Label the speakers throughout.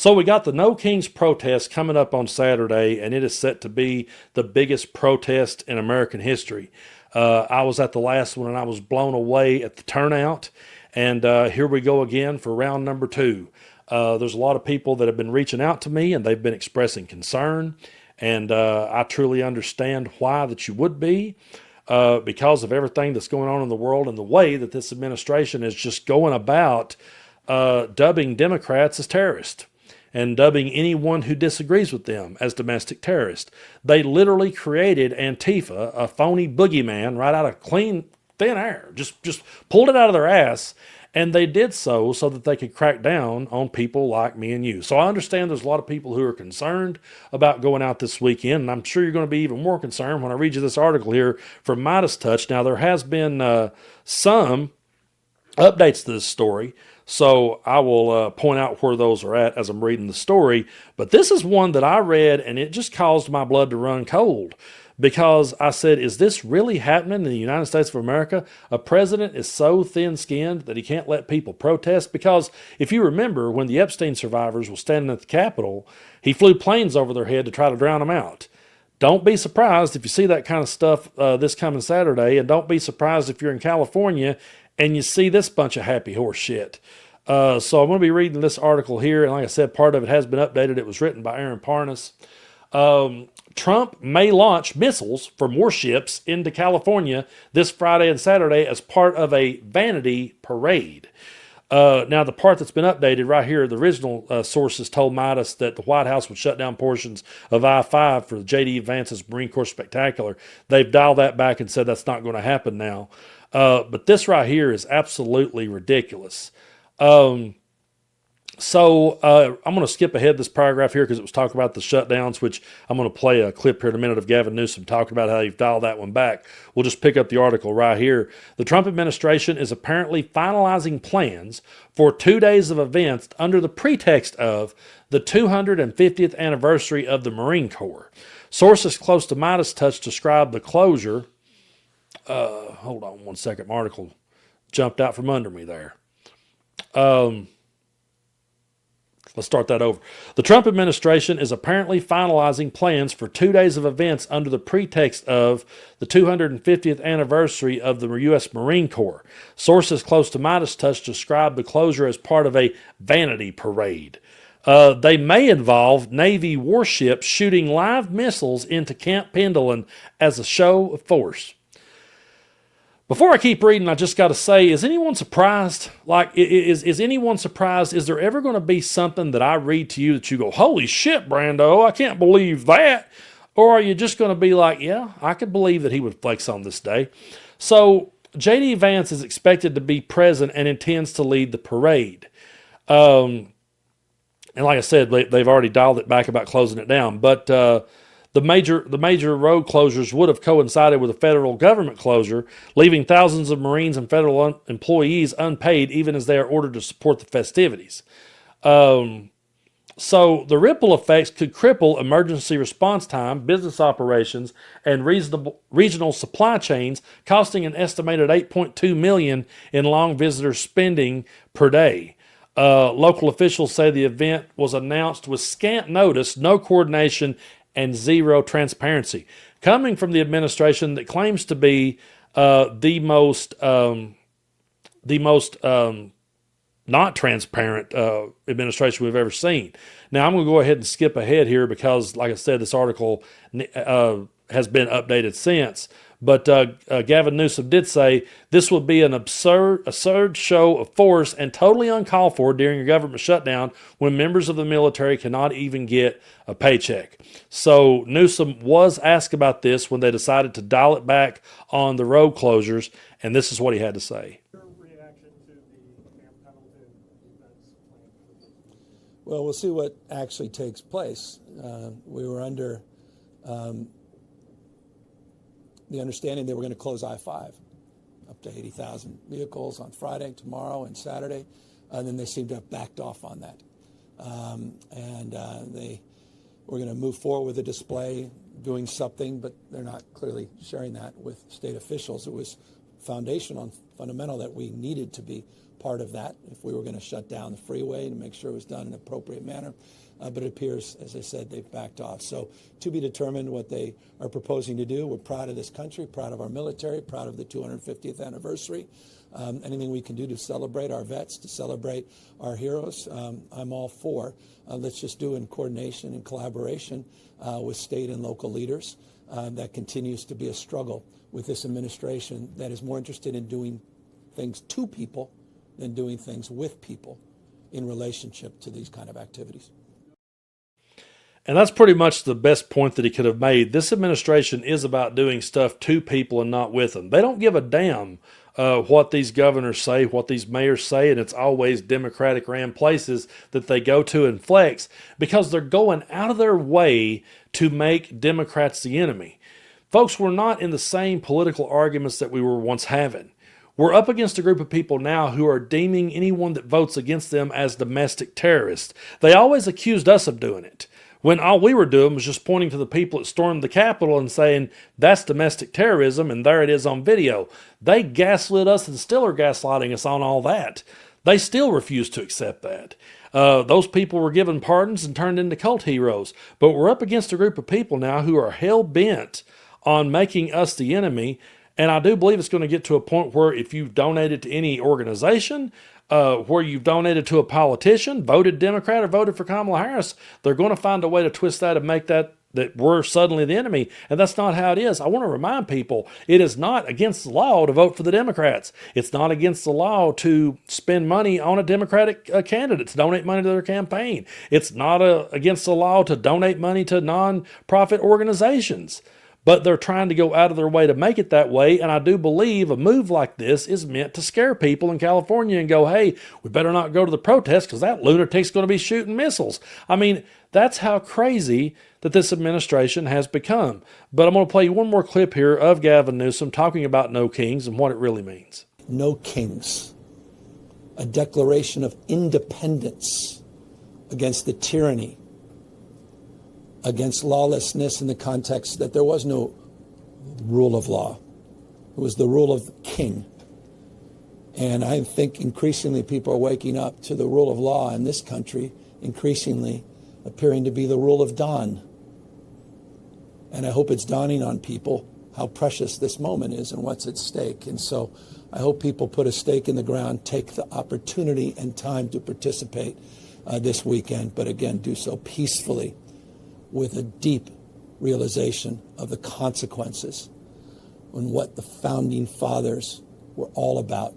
Speaker 1: So we got the No Kings protest coming up on Saturday, and it is set to be the biggest protest in American history. I was at the last one, and I was blown away at the turnout. And here we go again for round number two. There's a lot of people that have been reaching out to me, and they've been expressing concern. And I truly understand why that you would be, because of everything that's going on in the world and the way that this administration is just going about dubbing Democrats as terrorists and dubbing anyone who disagrees with them as domestic terrorists. They literally created Antifa, a phony boogeyman, right out of clean, thin air, just pulled it out of their ass, and they did so that they could crack down on people like me and you. So I understand there's a lot of people who are concerned about going out this weekend, and I'm sure you're going to be even more concerned when I read you this article here from Midas Touch. Now, there has been some updates to this story, so I will point out where those are at as I'm reading the story. But this is one that I read, and it just caused my blood to run cold, because I said, is this really happening in the United States of America? A president is so thin-skinned that he can't let people protest? Because if you remember, when the Epstein survivors were standing at the Capitol, he flew planes over their head to try to drown them out. Don't be surprised if you see that kind of stuff this coming Saturday, and don't be surprised if you're in California and you see this bunch of happy horse shit. So I'm going to be reading this article here, and like I said, part of it has been updated. It was written by Aaron Parnas. Trump may launch missiles from warships into California this Friday and Saturday as part of a vanity parade. Now, the part that's been updated right here, the original sources told Midas that the White House would shut down portions of I-5 for the J.D. Vance's Marine Corps Spectacular. They've dialed that back and said that's not going to happen now. But this right here is absolutely ridiculous. So I'm going to skip ahead this paragraph here because it was talking about the shutdowns, which I'm going to play a clip here in a minute of Gavin Newsom talking about how you've dialed that one back. We'll just pick up the article right here. The Trump administration is apparently finalizing plans for 2 days of events under the pretext of the 250th anniversary of the Marine Corps. Sources close to Midas Touch describe the closure. Hold on one second. My article jumped out from under me there. Let's start that over. The Trump administration is apparently finalizing plans for 2 days of events under the pretext of the 250th anniversary of the U.S. Marine Corps. Sources close to Midas Touch describe the closure as part of a vanity parade. They may involve Navy warships shooting live missiles into Camp Pendleton as a show of force. Before I keep reading, I just got to say, is anyone surprised? Like, is anyone surprised? Is there ever going to be something that I read to you that you go, holy shit, Brando, I can't believe that? Or are you just going to be like, yeah, I could believe that he would flex on this day? So J.D. Vance is expected to be present and intends to lead the parade. And like I said, they've already dialed it back about closing it down. But the major road closures would have coincided with a federal government closure, leaving thousands of Marines and federal employees unpaid, even as they are ordered to support the festivities. So the ripple effects could cripple emergency response time, business operations, and regional supply chains, costing an estimated $8.2 million in long visitor spending per day. Local officials say the event was announced with scant notice, no coordination, and zero transparency, coming from the administration that claims to be the most not transparent administration we've ever seen. Now, I'm going to go ahead and skip ahead here because, like I said, this article has been updated since. But Gavin Newsom did say this would be an absurd show of force and totally uncalled for during a government shutdown when members of the military cannot even get a paycheck. So Newsom was asked about this when they decided to dial it back on the road closures, and this is what he had to say.
Speaker 2: Well, we'll see what actually takes place. We were under the understanding they were going to close I-5, up to 80,000 vehicles on Friday, tomorrow, and Saturday. And then they seem to have backed off on that. They were going to move forward with a display, doing something, but they're not clearly sharing that with state officials. It was fundamental that we needed to be part of that if we were going to shut down the freeway to make sure it was done in an appropriate manner. But it appears, as I said, they've backed off. So to be determined what they are proposing to do. We're proud of this country, proud of our military, proud of the 250th anniversary. Anything we can do to celebrate our vets, to celebrate our heroes, I'm all for. Let's just do it in coordination and collaboration with state and local leaders. That continues to be a struggle with this administration that is more interested in doing things to people than doing things with people in relationship to these kind of activities.
Speaker 1: And that's pretty much the best point that he could have made. This administration is about doing stuff to people and not with them. They don't give a damn what these governors say, what these mayors say, and it's always Democratic-ran places that they go to and flex because they're going out of their way to make Democrats the enemy. Folks, we're not in the same political arguments that we were once having. We're up against a group of people now who are deeming anyone that votes against them as domestic terrorists. They always accused us of doing it, when all we were doing was just pointing to the people that stormed the Capitol and saying, that's domestic terrorism, and there it is on video. They gaslit us and still are gaslighting us on all that. They still refuse to accept that. Those people were given pardons and turned into cult heroes. But we're up against a group of people now who are hell-bent on making us the enemy, and I do believe it's going to get to a point where if you've donated to any organization, where you've donated to a politician, voted Democrat or voted for Kamala Harris, they're going to find a way to twist that and make that we're suddenly the enemy. And that's not how it is. I want to remind people, it is not against the law to vote for the Democrats. It's not against the law to spend money on a Democratic candidate, to donate money to their campaign. It's not against the law to donate money to nonprofit organizations. But they're trying to go out of their way to make it that way, and I do believe a move like this is meant to scare people in California and go, hey, we better not go to the protest because that lunatic's going to be shooting missiles. I mean, that's how crazy that this administration has become. But I'm going to play you one more clip here of Gavin Newsom talking about no kings and what it really means.
Speaker 2: No kings. A declaration of independence against the tyranny, against lawlessness in the context that there was no rule of law. It was the rule of the king. And I think increasingly people are waking up to the rule of law in this country, increasingly appearing to be the rule of Don. And I hope it's dawning on people how precious this moment is and what's at stake. And so I hope people put a stake in the ground, take the opportunity and time to participate this weekend, but again, do so peacefully, with a deep realization of the consequences and what the founding fathers were all about.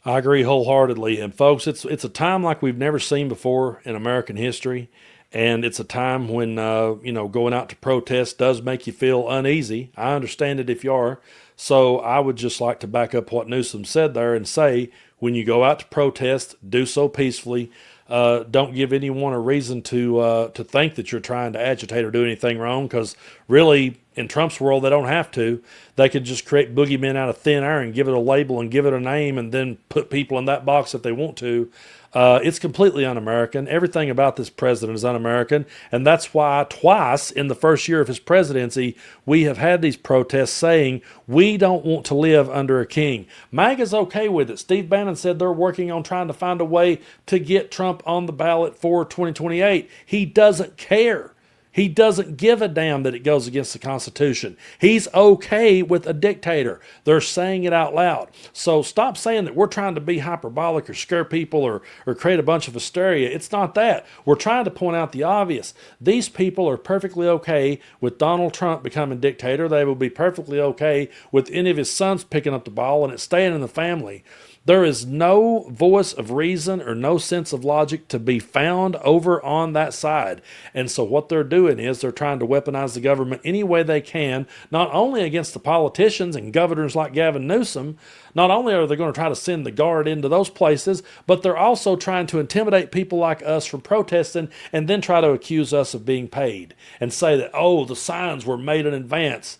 Speaker 1: I agree wholeheartedly. And folks, it's a time like we've never seen before in American history. And it's a time when, going out to protest does make you feel uneasy. I understand it if you are. So I would just like to back up what Newsom said there and say, when you go out to protest, do so peacefully. Don't give anyone a reason to think that you're trying to agitate or do anything wrong, because really, in Trump's world, they don't have to. They could just create boogeymen out of thin air and give it a label and give it a name and then put people in that box if they want to. It's completely un-American. Everything about this president is un-American, and that's why twice in the first year of his presidency, we have had these protests saying, we don't want to live under a king. MAGA's okay with it. Steve Bannon said they're working on trying to find a way to get Trump on the ballot for 2028. He doesn't care. He doesn't give a damn that it goes against the Constitution. He's okay with a dictator. They're saying it out loud. So stop saying that we're trying to be hyperbolic or scare people or create a bunch of hysteria. It's not that. We're trying to point out the obvious. These people are perfectly okay with Donald Trump becoming dictator. They will be perfectly okay with any of his sons picking up the ball and it staying in the family. There is no voice of reason or no sense of logic to be found over on that side. And so what they're doing is they're trying to weaponize the government any way they can, not only against the politicians and governors like Gavin Newsom. Not only are they going to try to send the guard into those places, but they're also trying to intimidate people like us from protesting and then try to accuse us of being paid and say that, oh, the signs were made in advance.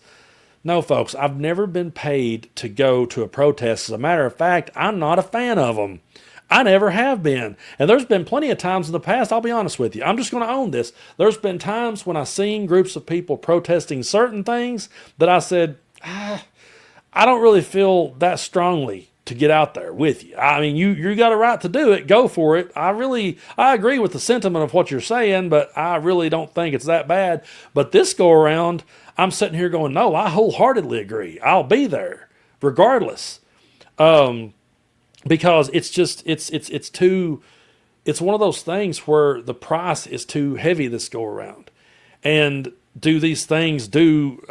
Speaker 1: No, folks, I've never been paid to go to a protest. As a matter of fact, I'm not a fan of them. I never have been. And there's been plenty of times in the past, I'll be honest with you, I'm just going to own this. There's been times when I've seen groups of people protesting certain things that I said, I don't really feel that strongly to get out there with you. I mean, you got a right to do it. Go for it. I agree with the sentiment of what you're saying, but I really don't think it's that bad. But this go around, I'm sitting here going, no, I wholeheartedly agree. I'll be there regardless. Because it's one of those things where the price is too heavy this go around. And do these things do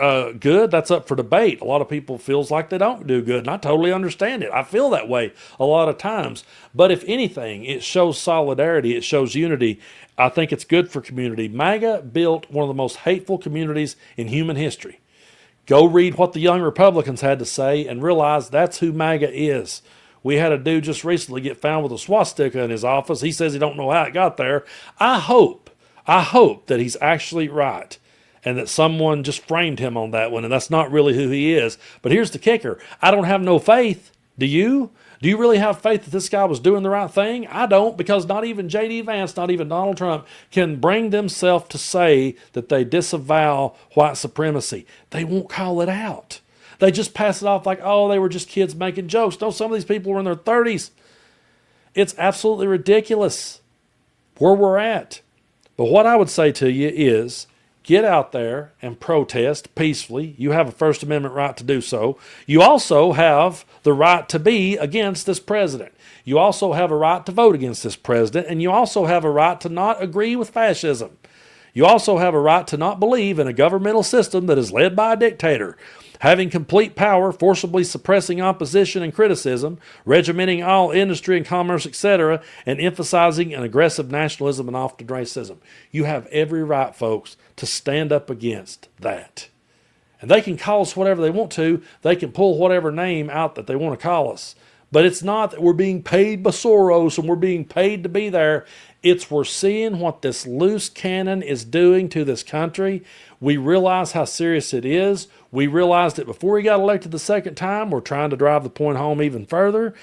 Speaker 1: good? That's up for debate. A lot of people feels like they don't do good, and I totally understand it. I feel that way a lot of times. But if anything, it shows solidarity. It shows unity. I think it's good for community. MAGA built one of the most hateful communities in human history. Go read what the young Republicans had to say and realize that's who MAGA is. We had a dude just recently get found with a swastika in his office. He says he don't know how it got there. I hope that he's actually right and that someone just framed him on that one, and that's not really who he is. But here's the kicker. I don't have no faith. Do you? Do you really have faith that this guy was doing the right thing? I don't, because not even J.D. Vance, not even Donald Trump can bring themselves to say that they disavow white supremacy. They won't call it out. They just pass it off like, oh, they were just kids making jokes. No, some of these people were in their 30s. It's absolutely ridiculous where we're at. But what I would say to you is get out there and protest peacefully. You have a First Amendment right to do so. You also have the right to be against this president. You also have a right to vote against this president. And you also have a right to not agree with fascism. You also have a right to not believe in a governmental system that is led by a dictator, having complete power, forcibly suppressing opposition and criticism, regimenting all industry and commerce, etc., and emphasizing an aggressive nationalism and often racism. You have every right, folks, to stand up against that. And they can call us whatever they want to. They can pull whatever name out that they want to call us. But it's not that we're being paid by Soros and we're being paid to be there. It's we're seeing what this loose cannon is doing to this country. We realize how serious it is. We realized it before he got elected the second time. We're trying to drive the point home even further.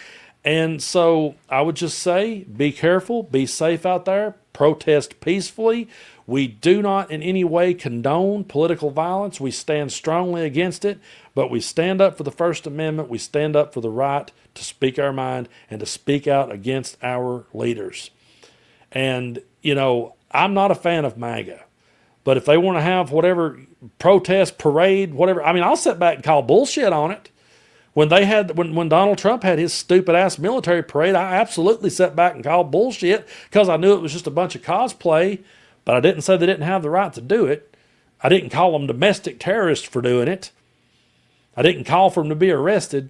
Speaker 1: And so I would just say, be careful, be safe out there, protest peacefully. We do not in any way condone political violence. We stand strongly against it, but we stand up for the First Amendment. We stand up for the right to speak our mind and to speak out against our leaders. And, you know, I'm not a fan of MAGA, but if they want to have whatever protest, parade, whatever, I mean, I'll sit back and call bullshit on it. When Donald Trump had his stupid ass military parade, I absolutely sat back and called bullshit because I knew it was just a bunch of cosplay, but I didn't say they didn't have the right to do it. I didn't call them domestic terrorists for doing it. I didn't call for them to be arrested,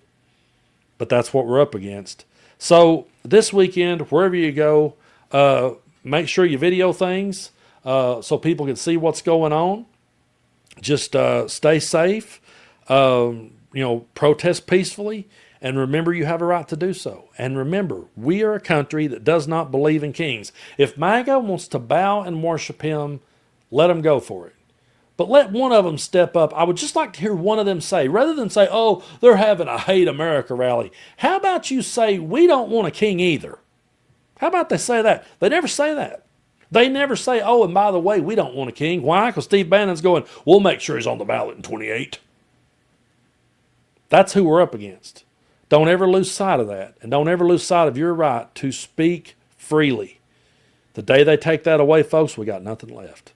Speaker 1: but that's what we're up against. So this weekend, wherever you go, make sure you video things so people can see what's going on. Just stay safe. Protest peacefully, and remember you have a right to do so. And remember, we are a country that does not believe in kings. If MAGA wants to bow and worship him, let them go for it. But let one of them step up. I would just like to hear one of them say, rather than say, oh, they're having a Hate America rally, how about you say, we don't want a king either? How about they say that? They never say that. They never say, oh, and by the way, we don't want a king. Why? Because Steve Bannon's going, we'll make sure he's on the ballot in 28. That's who we're up against. Don't ever lose sight of that. And don't ever lose sight of your right to speak freely. The day they take that away, folks, we got nothing left.